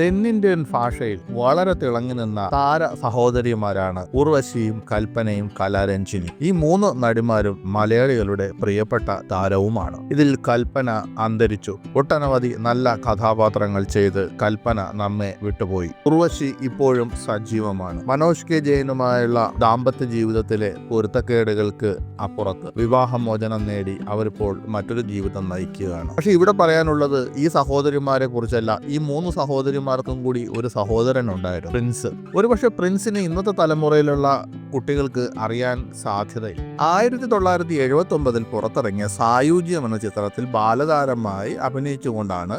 തെന്നിന്ത്യൻ ഭാഷയിൽ വളരെ തിളങ്ങി നിന്ന താര സഹോദരിമാരാണ് ഉർവശിയും കൽപ്പനയും കലാരഞ്ജിനി. ഈ 3 നടിമാരും മലയാളികളുടെ പ്രിയപ്പെട്ട താരവുമാണ്. ഇതിൽ കൽപ്പന അന്തരിച്ചു. ഒട്ടനവധി നല്ല കഥാപാത്രങ്ങൾ ചെയ്ത് കൽപ്പന നമ്മെ വിട്ടുപോയി. ഉർവശി ഇപ്പോഴും സജീവമാണ്. മനോജ് കെ ജയനുമായുള്ള ദാമ്പത്യ ജീവിതത്തിലെ പൊരുത്തക്കേടുകൾക്ക് അപ്പുറത്ത് വിവാഹമോചനം നേടി അവരിപ്പോൾ മറ്റൊരു ജീവിതം നയിക്കുകയാണ്. പക്ഷെ ഇവിടെ പറയാനുള്ളത് ഈ സഹോദരിമാരെ കുറിച്ചല്ല. ഈ 3 സഹോദരിമാർക്കും കൂടി ഒരു സഹോദരൻ ഉണ്ടായിരുന്നു, പ്രിൻസ്. ഒരുപക്ഷെ പ്രിൻസിന് ഇന്നത്തെ തലമുറയിലുള്ള കുട്ടികൾക്ക് അറിയാൻ സാധ്യതയില്ല. 1979 പുറത്തിറങ്ങിയ സായുജ്യം എന്ന ചിത്രത്തിൽ ബാലതാരമായി അഭിനയിച്ചുകൊണ്ടാണ്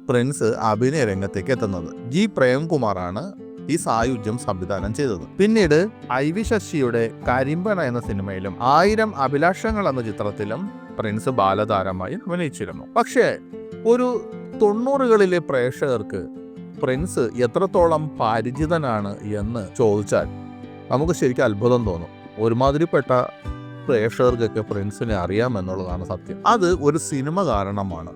പ്രിൻസ് അഭിനയ രംഗത്തേക്ക് എത്തുന്നത്. ജി പ്രേംകുമാറാണ് ഈ സായുജ്യം സംവിധാനം ചെയ്തത്. പിന്നീട് IV ശശിയുടെ കരിമ്പന എന്ന സിനിമയിലും 1000 അഭിലാഷങ്ങൾ എന്ന ചിത്രത്തിലും പ്രിൻസ് ബാലതാരമായി അഭിനയിച്ചിരുന്നു. പക്ഷേ ഒരു 90കളിലെ പ്രേക്ഷകർക്ക് പ്രിൻസ് എത്രത്തോളം പരിചിതനാണ് എന്ന് ചോദിച്ചാൽ നമുക്ക് ശരിക്കും അത്ഭുതം തോന്നും. ഒരുമാതിരിപ്പെട്ട പ്രേക്ഷകർക്കൊക്കെ പ്രിൻസിനെ അറിയാമെന്നുള്ളതാണ് സത്യം. അത് ഒരു സിനിമ കാരണമാണ്.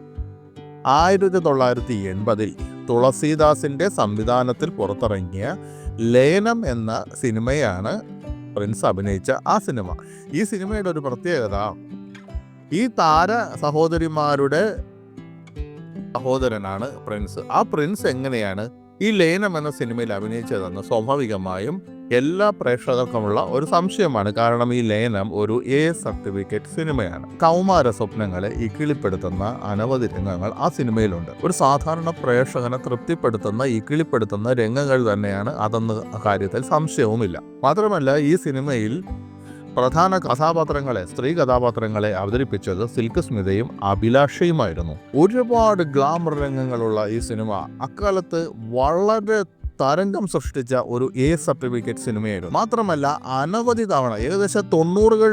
1980 തുളസീദാസിന്റെ സംവിധാനത്തിൽ പുറത്തിറങ്ങിയ ലയനം എന്ന സിനിമയാണ് പ്രിൻസ് അഭിനയിച്ച ആ സിനിമ. ഈ സിനിമയുടെ ഒരു പ്രത്യേകത, ഈ താര സഹോദരിമാരുടെ സഹോദരനാണ് പ്രിൻസ്. ആ പ്രിൻസ് എങ്ങനെയാണ് ഈ ലയനം എന്ന സിനിമയിൽ അഭിനയിച്ചതെന്ന് സ്വാഭാവികമായും എല്ലാ പ്രേക്ഷകർക്കുമുള്ള ഒരു സംശയമാണ്. കാരണം ഈ ലയനം ഒരു A സർട്ടിഫിക്കറ്റ് സിനിമയാണ്. കൗമാര സ്വപ്നങ്ങളെ ഇക്കിളിപ്പെടുത്തുന്ന അനവധി രംഗങ്ങൾ ആ സിനിമയിലുണ്ട്. ഒരു സാധാരണ പ്രേക്ഷകനെ തൃപ്തിപ്പെടുത്തുന്ന ഇക്കിളിപ്പെടുത്തുന്ന രംഗങ്ങൾ തന്നെയാണ് അതെന്ന കാര്യത്തിൽ സംശയവുമില്ല. മാത്രമല്ല ഈ സിനിമയിൽ പ്രധാന കഥാപാത്രങ്ങളെ, സ്ത്രീ കഥാപാത്രങ്ങളെ അവതരിപ്പിച്ചത് സിൽക്ക് സ്മിതയും അഭിലാഷയുമായിരുന്നു. ഒരുപാട് ഗ്ലാമർ രംഗങ്ങളുള്ള ഈ സിനിമ അക്കാലത്ത് വളരെ തരംഗം സൃഷ്ടിച്ച ഒരു A സർട്ടിഫിക്കറ്റ് സിനിമയായിരുന്നു. മാത്രമല്ല അനവധി തവണ, ഏകദേശം 90കൾ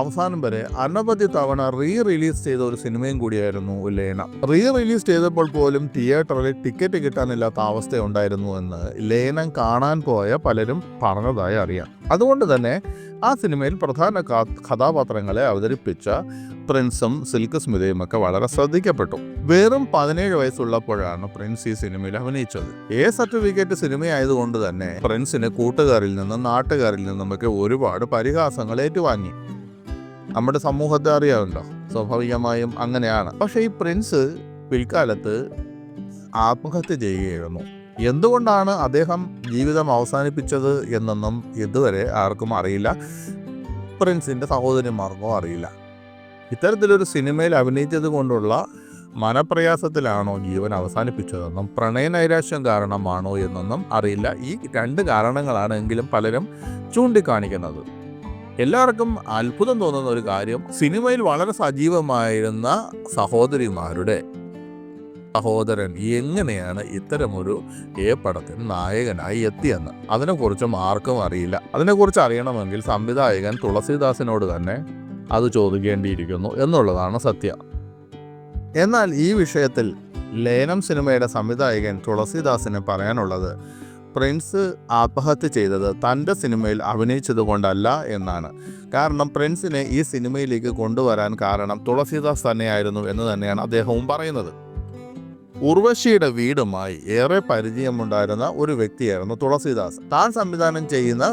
അവസാനം വരെ അനവധി തവണ റിലീസ് ചെയ്ത ഒരു സിനിമയും കൂടിയായിരുന്നു ലയനം. റിലീസ് ചെയ്തപ്പോൾ പോലും തിയേറ്ററിൽ ടിക്കറ്റ് കിട്ടാനില്ലാത്ത അവസ്ഥയുണ്ടായിരുന്നു എന്ന് ലയനം കാണാൻ പോയ പലരും പറഞ്ഞതായി അറിയാം. അതുകൊണ്ട് തന്നെ ആ സിനിമയിൽ പ്രധാന കഥാപാത്രങ്ങളെ അവതരിപ്പിച്ച പ്രിൻസും സിൽക്ക് സ്മിതയും ഒക്കെ വളരെ ശ്രദ്ധിക്കപ്പെട്ടു. വെറും 17 വയസ്സുള്ളപ്പോഴാണ് പ്രിൻസ് ഈ സിനിമയിൽ അഭിനയിച്ചത്. A സർട്ടിഫിക്കറ്റ് സിനിമയായതുകൊണ്ട് തന്നെ പ്രിൻസിന് കൂട്ടുകാരിൽ നിന്നും നാട്ടുകാരിൽ നിന്നുമൊക്കെ ഒരുപാട് പരിഹാസങ്ങൾ ഏറ്റുവാങ്ങി. നമ്മുടെ സമൂഹത്തെ അറിയാമല്ലോ, സ്വാഭാവികമായും അങ്ങനെയാണ്. പക്ഷേ ഈ പ്രിൻസ് പിൽക്കാലത്ത് ആത്മഹത്യ ചെയ്യുകയായിരുന്നു. എന്തുകൊണ്ടാണ് അദ്ദേഹം ജീവിതം അവസാനിപ്പിച്ചത് എന്നൊന്നും ഇതുവരെ ആർക്കും അറിയില്ല. പ്രിൻസിൻ്റെ സഹോദരിമാർക്കോ അറിയില്ല. ഇത്തരത്തിലൊരു സിനിമയിൽ അഭിനയിച്ചത് കൊണ്ടുള്ള മനപ്രയാസത്തിലാണോ ജീവൻ അവസാനിപ്പിച്ചതെന്നും പ്രണയനൈരാശ്യം കാരണമാണോ എന്നൊന്നും അറിയില്ല. ഈ 2 കാരണങ്ങളാണ് എങ്കിലും പലരും ചൂണ്ടിക്കാണിക്കുന്നത്. എല്ലാവർക്കും അത്ഭുതം തോന്നുന്ന ഒരു കാര്യം, സിനിമയിൽ വളരെ സജീവമായിരുന്ന സഹോദരിമാരുടെ സഹോദരൻ എങ്ങനെയാണ് ഇത്തരമൊരു പടത്തിന് നായകനായി എത്തിയെന്ന്. അതിനെക്കുറിച്ചും ആർക്കും അറിയില്ല. അതിനെക്കുറിച്ച് അറിയണമെങ്കിൽ സംവിധായകൻ തുളസീദാസിനോട് തന്നെ അത് ചോദിക്കേണ്ടിയിരിക്കുന്നു എന്നുള്ളതാണ് സത്യം. എന്നാൽ ഈ വിഷയത്തിൽ ലയനം സിനിമയുടെ സംവിധായകൻ തുളസീദാസിന് പറയാനുള്ളത്, പ്രിൻസ് ആത്മഹത്യ ചെയ്തത് തൻ്റെ സിനിമയിൽ അഭിനയിച്ചത് കൊണ്ടല്ല എന്നാണ്. കാരണം പ്രിൻസിനെ ഈ സിനിമയിലേക്ക് കൊണ്ടുവരാൻ കാരണം തുളസീദാസ് തന്നെയായിരുന്നു എന്ന് തന്നെയാണ് അദ്ദേഹവും പറയുന്നത്. ഉർവശിയുടെ വീടുമായി ഏറെ പരിചയമുണ്ടായിരുന്ന ഒരു വ്യക്തിയായിരുന്നു തുളസീദാസ്. താൻ സംവിധാനം ചെയ്യുന്ന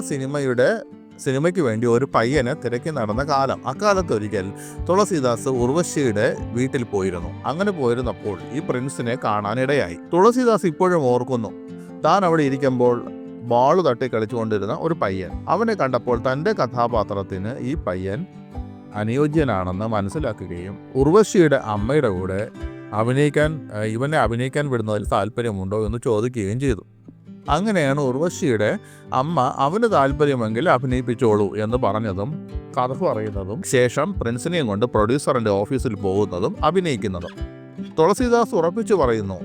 സിനിമയ്ക്ക് വേണ്ടി ഒരു പയ്യനെ തിരക്കി നടന്ന കാലം. അക്കാലത്ത് ഒരിക്കൽ തുളസീദാസ് ഉർവശിയുടെ വീട്ടിൽ പോയിരുന്നു. അങ്ങനെ പോയിരുന്നപ്പോൾ ഈ പ്രിൻസിനെ കാണാനിടയായി. തുളസീദാസ് ഇപ്പോഴും ഓർക്കുന്നു, താൻ അവിടെ ഇരിക്കുമ്പോൾ ബാള് തട്ടി കളിച്ചുകൊണ്ടിരുന്ന ഒരു പയ്യൻ. അവനെ കണ്ടപ്പോൾ തൻ്റെ കഥാപാത്രത്തിന് ഈ പയ്യൻ അനുയോജ്യനാണെന്ന് മനസ്സിലാക്കുകയും ഉർവശിയുടെ അമ്മയുടെ കൂടെ ഇവനെ അഭിനയിക്കാൻ വിടുന്നതിൽ താല്പര്യമുണ്ടോ എന്ന് ചോദിക്കുകയും ചെയ്തു. അങ്ങനെയാണ് ഉർവശിയുടെ അമ്മ അവന് താല്പര്യമെങ്കിൽ അഭിനയിപ്പിച്ചോളൂ എന്ന് പറഞ്ഞതും കഥ പറയുന്നതും ശേഷം പ്രിൻസിനെയും കൊണ്ട് പ്രൊഡ്യൂസറിൻ്റെ ഓഫീസിൽ പോകുന്നതും അഭിനയിക്കുന്നതും. തുളസീദാസ് ഉറപ്പിച്ചു പറയുന്നു,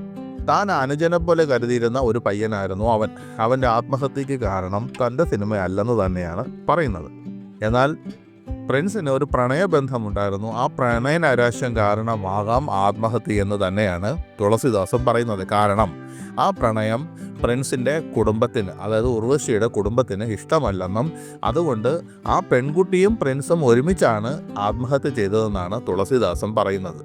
താൻ അനുജനെ പോലെ കരുതിയിരുന്ന ഒരു പയ്യനായിരുന്നു അവൻ. അവൻ്റെ ആത്മഹത്യക്ക് കാരണം തൻ്റെ സിനിമയല്ലെന്ന് തന്നെയാണ് പറയുന്നത്. എന്നാൽ പ്രിൻസിന് ഒരു പ്രണയബന്ധമുണ്ടായിരുന്നു. ആ പ്രണയനൈരാശ്യം കാരണമാകാം ആത്മഹത്യ എന്ന് തന്നെയാണ് തുളസീദാസും പറയുന്നത്. കാരണം ആ പ്രണയം പ്രിൻസിൻ്റെ കുടുംബത്തിന്, അതായത് ഉർവശിയുടെ കുടുംബത്തിന് ഇഷ്ടമല്ലെന്നും അതുകൊണ്ട് ആ പെൺകുട്ടിയും പ്രിൻസും ഒരുമിച്ചാണ് ആത്മഹത്യ ചെയ്തതെന്നാണ് തുളസീദാസും പറയുന്നത്.